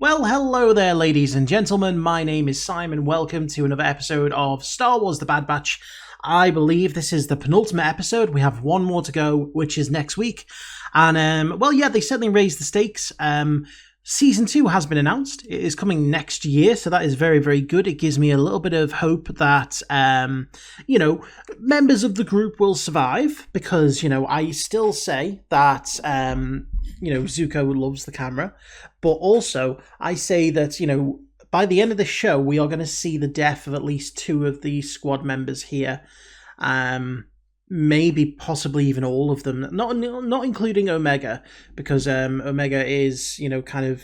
Well, hello there, ladies and gentlemen. My name is Simon. Welcome to another episode of Star Wars The Bad Batch. I believe this is the penultimate episode. We have one more to go, which is next week. And, well, yeah, they certainly raised the stakes. Season 2 has been announced. It is coming next year, so that is very, very good. It gives me a little bit of hope that, members of the group will survive, because, I still say that, Zuko loves the camera, but also I say that, by the end of the show, we are going to see the death of at least 2 of the squad members here. Maybe possibly even all of them, not including Omega, because Omega is, kind of,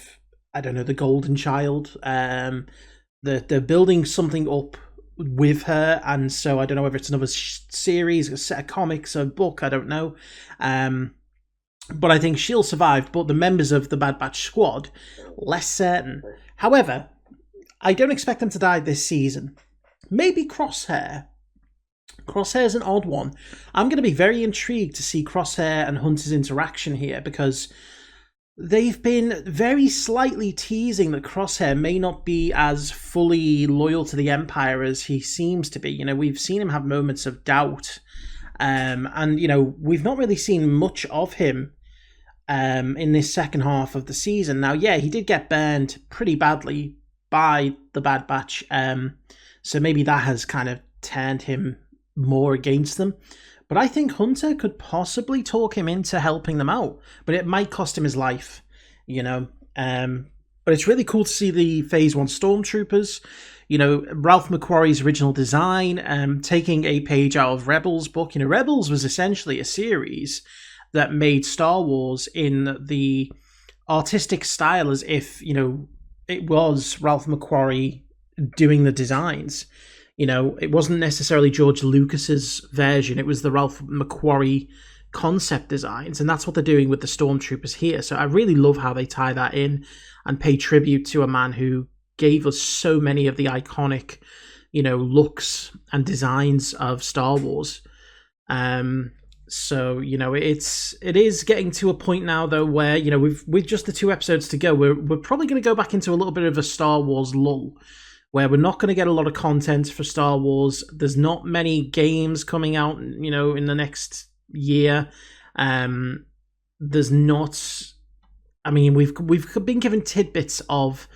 I don't know, the golden child. They're building something up with her, and so I don't know whether it's another series, a set of comics, a book, I don't know. But I think she'll survive, but the members of the Bad Batch squad, less certain. However, I don't expect them to die this season. Maybe Crosshair. Crosshair's an odd one. I'm going to be very intrigued to see Crosshair and Hunter's interaction here, because they've been very slightly teasing that Crosshair may not be as fully loyal to the Empire as he seems to be. We've seen him have moments of doubt, and we've not really seen much of him in this second half of the season. Now, yeah, he did get burned pretty badly by the Bad Batch, so maybe that has kind of turned him more against them. But I think Hunter could possibly talk him into helping them out, but it might cost him his life, but it's really cool to see the Phase 1 Stormtroopers, Ralph McQuarrie's original design, taking a page out of Rebels' book. Rebels was essentially a series that made Star Wars in the artistic style as if, it was Ralph McQuarrie doing the designs. It wasn't necessarily George Lucas's version. It was the Ralph McQuarrie concept designs, and that's what they're doing with the Stormtroopers here. So I really love how they tie that in and pay tribute to a man who gave us so many of the iconic, looks and designs of Star Wars. So, it is getting to a point now, though, where, with just the 2 episodes to go, we're probably going to go back into a little bit of a Star Wars lull, where we're not going to get a lot of content for Star Wars. There's not many games coming out, in the next year. There's not... I mean, we've been given tidbits of,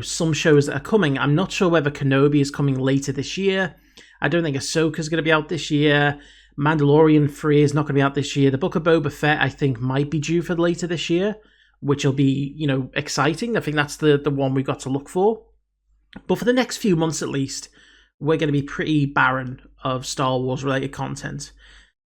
some shows that are coming. I'm not sure whether Kenobi is coming later this year. I don't think Ahsoka's going to be out this year. Mandalorian 3 is not going to be out this year. The Book of Boba Fett, I think, might be due for later this year, which will be, exciting. I think that's the one we've got to look for. But for the next few months at least, we're going to be pretty barren of Star Wars related content.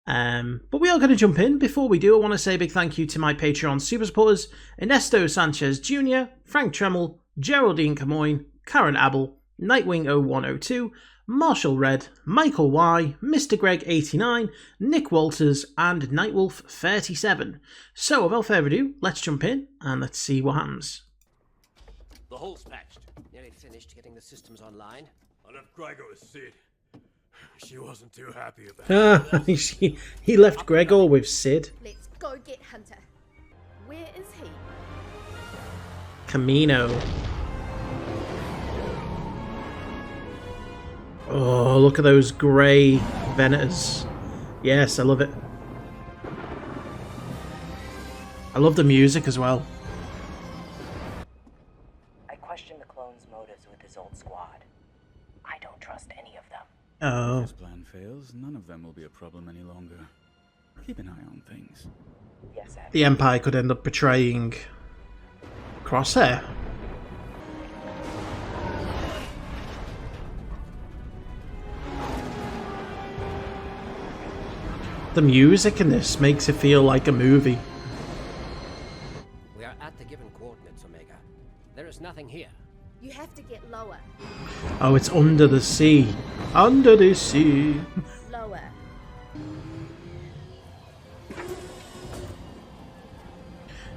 But we are going to jump in. Before we do, I want to say a big thank you to my Patreon super supporters: Ernesto Sanchez Jr, Frank Tremel, Geraldine Camoin, Karen Abel, Nightwing 0102, Marshal Red, Michael Y, Mr. Greg 89, Nick Walters, and Nightwolf 37. So without further ado, let's jump in and let's see what happens. The hole's patched. Nearly finished getting the systems online. I left Gregor with Sid. She wasn't too happy about it. He left Gregor with Sid. Let's go get Hunter. Where is he? Kamino. Oh, look at those grey Venators. Yes, I love it. I love the music as well. I question the clone's motives with his old squad. I don't trust any of them. Oh. If this plan fails, none of them will be a problem any longer. Keep an eye on things. Yes, Abel. The Empire could end up betraying Crosshair. The music in this makes it feel like a movie. We are at the given coordinates, Omega. There is nothing here. You have to get lower. Oh, it's under the sea. Under the sea. Lower.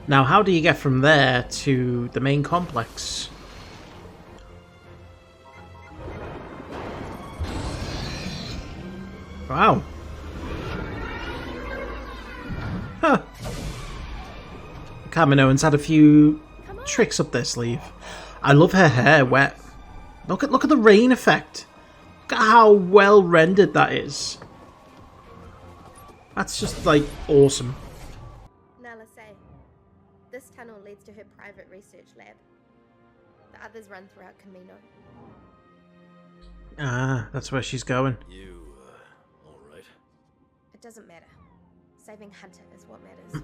Now, how do you get from there to the main complex? Wow. Huh. Kaminoan's had a few tricks up their sleeve. I love her hair wet. Look at the rain effect. Look at how well rendered that is. That's just like awesome. Now let's say, this tunnel leads to her private research lab. The others run throughout Kamino. Ah, that's where she's going. You, alright? It doesn't matter. Saving Hunter is what matters.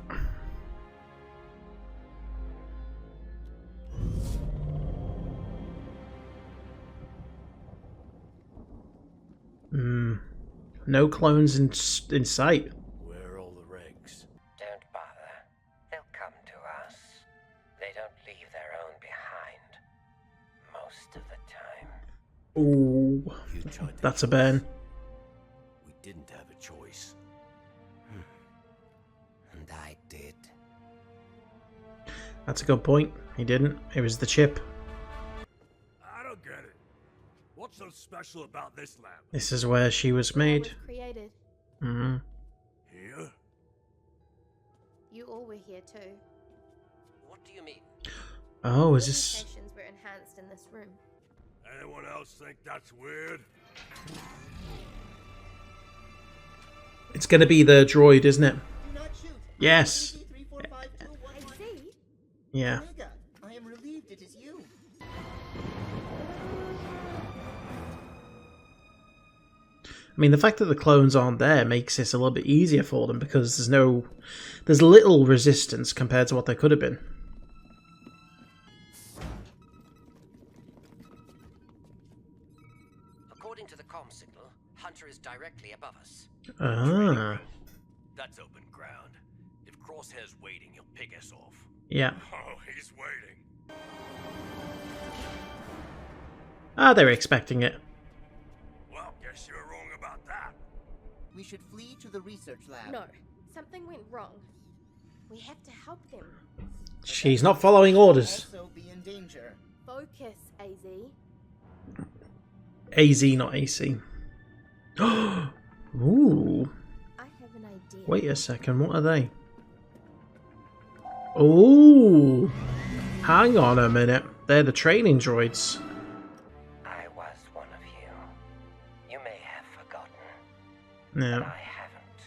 No clones in sight. Where are all the regs? Don't bother. They'll come to us. They don't leave their own behind. Most of the time. Ooh, You tried to that's a kill us. burn. We didn't have a choice. And I did. That's a good point. He didn't. It was the chip. I don't get it. What's so special about this lab? This is where she was Where it made. was created. Mm-hmm. Here? You all were here too. What do you mean? Oh, is this... Communications were enhanced in this room. Anyone else think that's weird? It's gonna be the droid, isn't it? Do not shoot. Yes. AZ? Yeah. Omega, I am relieved it is you. I mean, the fact that the clones aren't there makes this a little bit easier for them because there's little resistance compared to what there could have been. According to the comm signal, Hunter is directly above us. Ah, That's open ground. If Crosshair's waiting, he'll pick us off. yeah. Oh, he's waiting. Ah, they were expecting it. Well, guess you're wrong about that. We should flee to the research lab. No, something went wrong. We have to help them. She's not following orders. Also be in danger. Focus, AZ. AZ, not AC. Ooh. I have an idea. Wait a second, what are they? Ooh. Hang on a minute. They're the training droids. I was one of you. You may have forgotten, Yeah. but I haven't.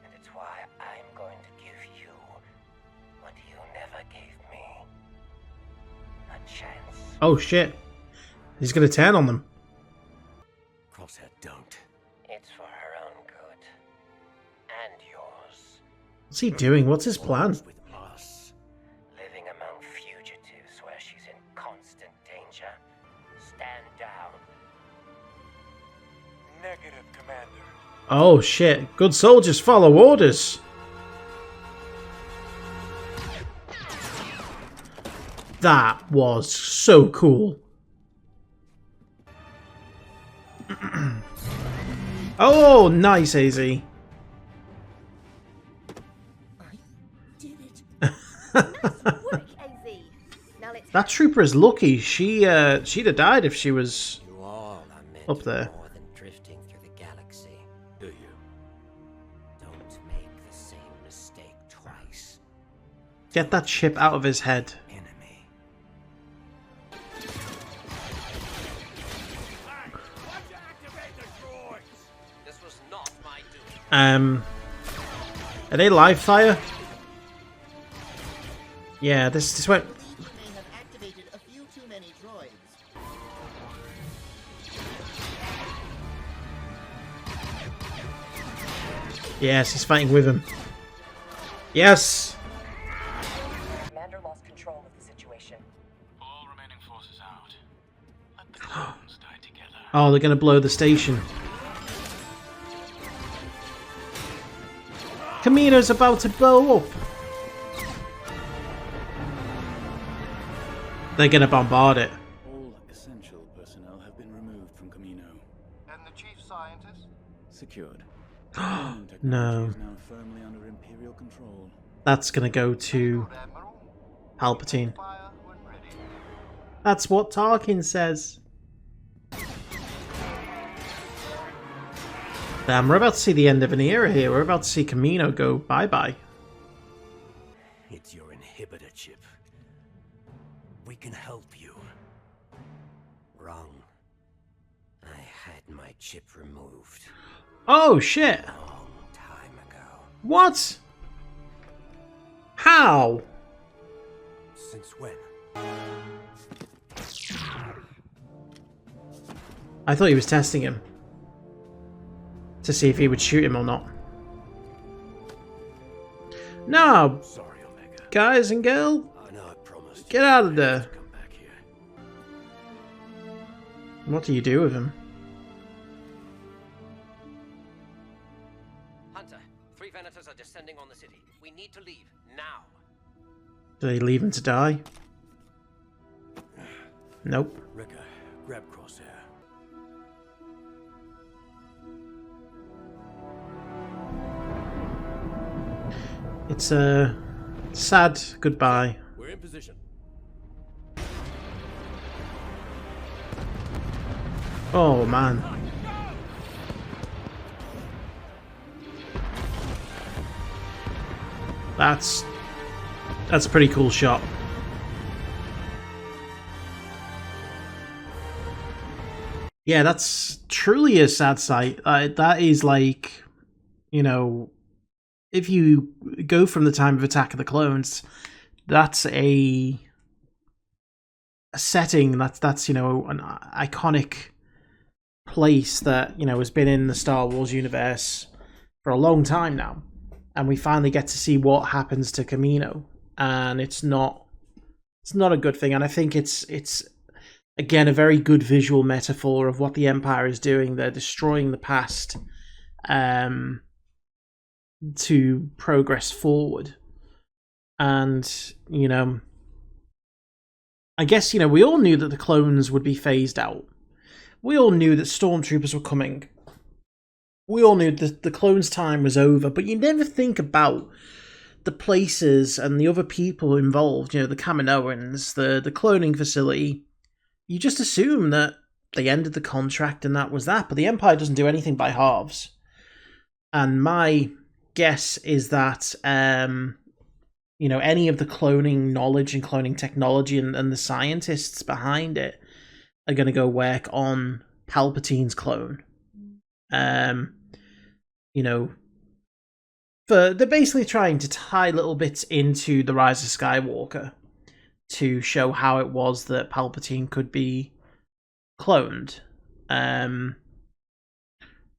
And it's why I'm going to give you what you never gave me. A chance. Oh shit. He's gonna turn on them. Crosshair, don't. It's for her own good. And yours. What's he doing? What's his plan? With us. Living among fugitives where she's in constant danger. Stand down. Negative, Commander. Oh shit. Good soldiers follow orders. That was so cool. Oh, nice, AZ. I did it. Work, AZ. Now let's That trooper is lucky. She'd have died if she was You all are meant up there. for more than drifting through the galaxy. Do you? Don't make the same mistake twice. Get that chip out of his head. Enemy. Why'd you activate the droids? This was not my doing. Are they live fire? Yeah, this went. These may have activated a few too many droids. Yes, he's fighting with him. Yes. Commander lost control of the situation. All remaining forces out. Let the clones die together. Oh, they're gonna blow the station. Kamino's about to blow up. They're gonna bombard it. All essential personnel have been removed from Kamino. And the chief scientist? Secured. Clone technology No. is now firmly under Imperial control. That's gonna go to Admiral? Palpatine. Fire when ready. That's what Tarkin says. Damn, we're about to see the end of an era here. We're about to see Kamino go bye-bye. It's your inhibitor chip. you. Wrong. I had my chip removed Oh, shit. a long time ago. What? How? Since when? I thought he was testing him to see if he would shoot him or not. No, Sorry, Omega. guys and girl, I know I promised. get out of there. Come back here. What do you do with him? Hunter, 3 Venators are descending on the city. We need to leave now. Do they leave him to die? Nope. Rekka, grab Crosshair. It's a sad goodbye. We're in position. Oh man. That's a pretty cool shot. Yeah, that's truly a sad sight. That is like, you know, if you go from the time of Attack of the Clones, that's a setting that's you know, an iconic place that, you know, has been in the Star Wars universe for a long time now, and we finally get to see what happens to Kamino, and it's not a good thing. And I think it's again a very good visual metaphor of what the Empire is doing. They're destroying the past to progress forward. And, you know, I guess, you know, we all knew that the clones would be phased out. We all knew that stormtroopers were coming. We all knew that the clones' time was over, but you never think about the places and the other people involved, you know, the Kaminoans, the cloning facility. You just assume that they ended the contract and that was that, but the Empire doesn't do anything by halves. And my guess is that, you know, any of the cloning knowledge and cloning technology and the scientists behind it are going to go work on Palpatine's clone. You know, they're basically trying to tie little bits into The Rise of Skywalker to show how it was that Palpatine could be cloned. At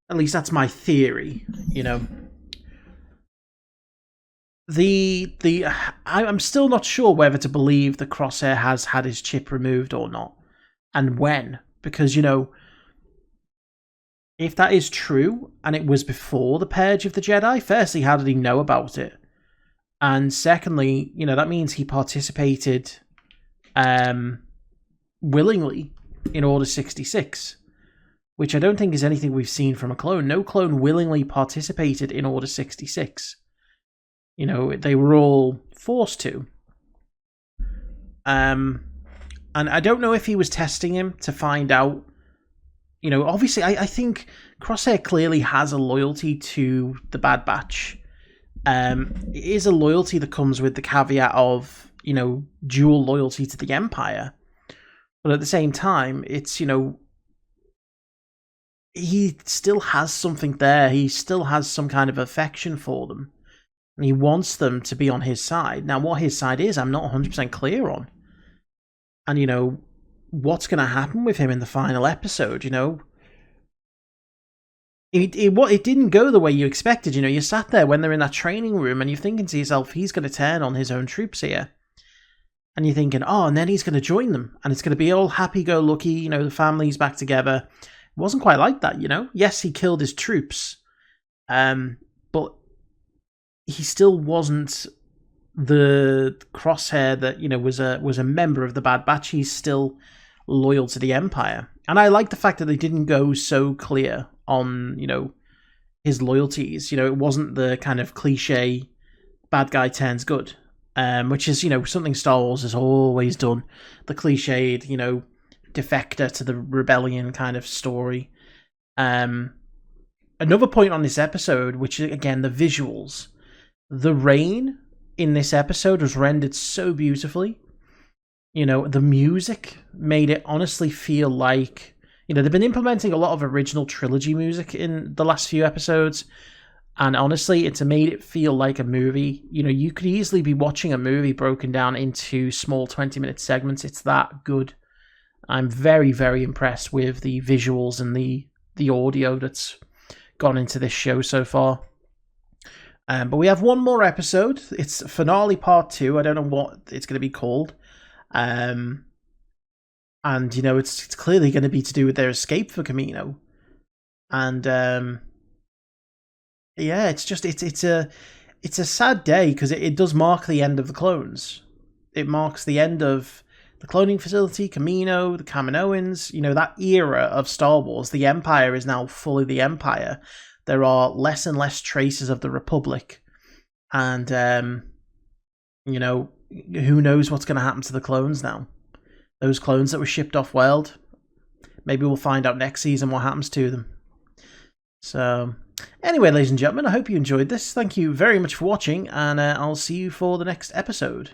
least that's my theory, you know. I'm still not sure whether to believe that Crosshair has had his chip removed or not, and when, because, you know, if that is true and it was before the Purge of the Jedi, firstly, how did he know about it? And secondly, you know, that means he participated willingly in Order 66, which I don't think is anything we've seen from a clone. No clone willingly participated in Order 66. You know, they were all forced to. And I don't know if he was testing him to find out. You know, obviously, I think Crosshair clearly has a loyalty to the Bad Batch. It is a loyalty that comes with the caveat of, you know, dual loyalty to the Empire. But at the same time, it's, you know, he still has something there. He still has some kind of affection for them. And he wants them to be on his side. Now, what his side is, I'm not 100% clear on. And, you know, what's going to happen with him in the final episode, you know? It didn't go the way you expected, you know? You sat there when they're in that training room and you're thinking to yourself, he's going to turn on his own troops here. And you're thinking, oh, and then he's going to join them. And it's going to be all happy-go-lucky, you know, the family's back together. It wasn't quite like that, you know? Yes, he killed his troops. But he still wasn't the Crosshair that, you know, was a member of the Bad Batch. He's still loyal to the Empire. And I like the fact that they didn't go so clear on, you know, his loyalties. You know, it wasn't the kind of cliche bad guy turns good, which is, you know, something Star Wars has always done. The cliched, you know, defector to the rebellion kind of story. Another point on this episode, which is, again, the visuals. The rain in this episode was rendered so beautifully. You know, the music made it honestly feel like, you know, they've been implementing a lot of original trilogy music in the last few episodes, and honestly, it's made it feel like a movie. You know, you could easily be watching a movie broken down into small 20-minute segments. It's that good. I'm very, very impressed with the visuals and the audio that's gone into this show so far. But we have one more episode. It's finale part 2. I don't know what it's going to be called. And, you know, it's clearly going to be to do with their escape for Kamino. And, yeah, it's a sad day because it does mark the end of the clones. It marks the end of the cloning facility, Kamino, the Kaminoans, you know, that era of Star Wars. The Empire is now fully the Empire. There are less and less traces of the Republic. And, you know, who knows what's going to happen to the clones now? Those clones that were shipped off-world. Maybe we'll find out next season what happens to them. So, anyway, ladies and gentlemen, I hope you enjoyed this. Thank you very much for watching, and I'll see you for the next episode.